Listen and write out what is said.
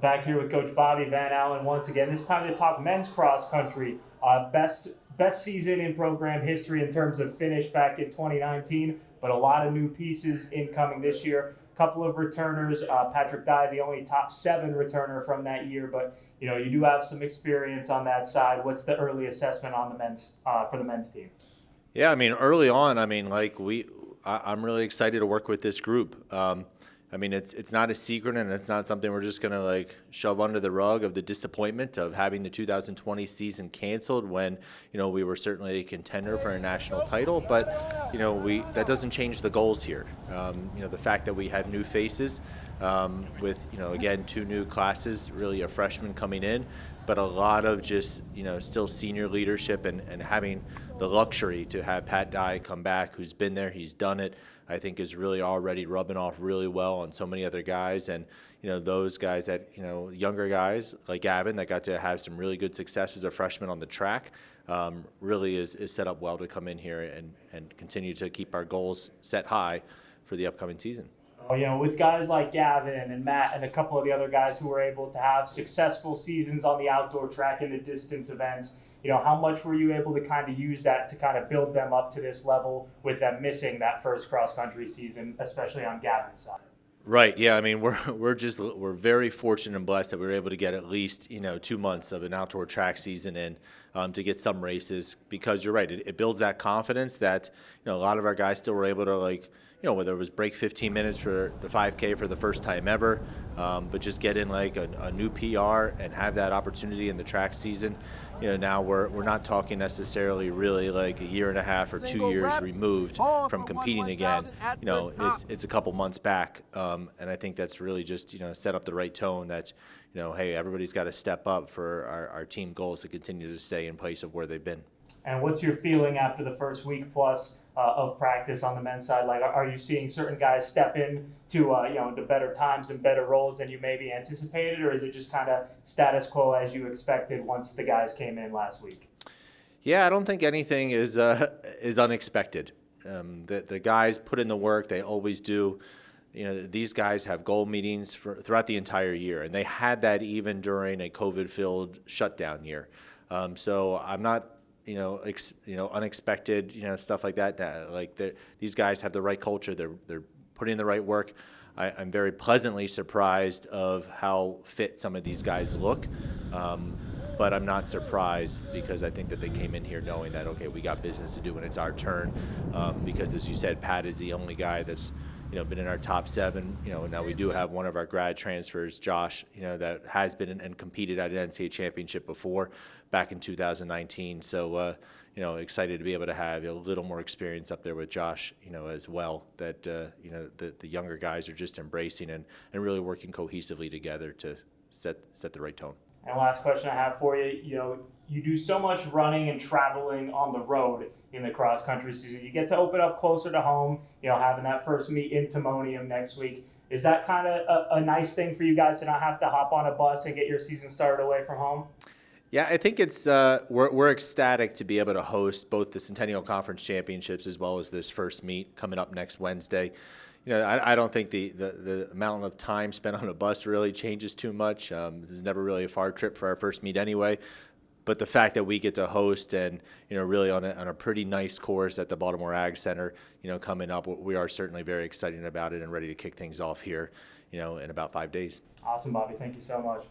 Back here with Coach Bobby Van Allen once again. This time to talk men's cross country. Best season in program history in terms of finish back in 2019, but a lot of new pieces incoming this year. A couple of returners. Patrick Dye, the only top 7 returner from that year, but you do have some experience on that side. What's the early assessment on the men's for the men's team? Yeah, I mean, early on, I'm really excited to work with this group. It's not a secret, and it's not something we're just going to shove under the rug of the disappointment of having the 2020 season canceled when, we were certainly a contender for a national title. But, that doesn't change the goals here. The fact that we have new faces with, again, 2 new classes, really a freshman coming in, but a lot of just, still senior leadership and having the luxury to have Pat Dye come back, who's been there, he's done it, I think is really already rubbing off really well on so many other guys. And, those guys that, younger guys like Gavin that got to have some really good success as a freshman on the track really is set up well to come in here and continue to keep our goals set high for the upcoming season. With guys like Gavin and Matt and a couple of the other guys who were able to have successful seasons on the outdoor track and the distance events, how much were you able to kind of use that to kind of build them up to this level with them missing that first cross-country season, especially on Gavin's side? Right. Yeah. I mean, we're very fortunate and blessed that we were able to get at least 2 months of an outdoor track season in to get some races, because you're right. It builds that confidence that a lot of our guys still were able to whether it was break 15 minutes for the 5K for the first time ever, but just get in a new PR and have that opportunity in the track season. Now we're not talking necessarily really a year and a half or 2 years removed from competing again. It's a couple months back, and I think that's really just set up the right tone that hey, everybody's got to step up for our team goals to continue to stay in place of where they've been. And what's your feeling after the first week plus of practice on the men's side? Are you seeing certain guys step in to better times and better roles than you maybe anticipated, or is it just kind of status quo as you expected once the guys came in last week? Yeah, I don't think anything is unexpected. The guys put in the work; they always do. These guys have goal meetings throughout the entire year, and they had that even during a COVID-filled shutdown year. So I'm not. Unexpected, stuff like that. These guys have the right culture. They're putting in the right work. I'm very pleasantly surprised of how fit some of these guys look. But I'm not surprised because I think that they came in here knowing that, okay, we got business to do and it's our turn. Because as you said, Pat is the only guy that's been in our top 7. Now we do have one of our grad transfers, Josh, that has been and competed at an NCAA championship before back in 2019. So, excited to be able to have a little more experience up there with Josh, as well, that, the younger guys are just embracing and really working cohesively together to set the right tone. And last question I have for you, you do so much running and traveling on the road in the cross-country season. You get to open up closer to home, having that first meet in Timonium next week. Is that kind of a nice thing for you guys to not have to hop on a bus and get your season started away from home? Yeah, I think it's we're ecstatic to be able to host both the Centennial Conference Championships as well as this first meet coming up next Wednesday. I don't think the amount of time spent on a bus really changes too much. This is never really a far trip for our first meet anyway. But the fact that we get to host and, really on a pretty nice course at the Baltimore Ag Center, coming up, we are certainly very excited about it and ready to kick things off here, in about 5 days. Awesome, Bobby. Thank you so much.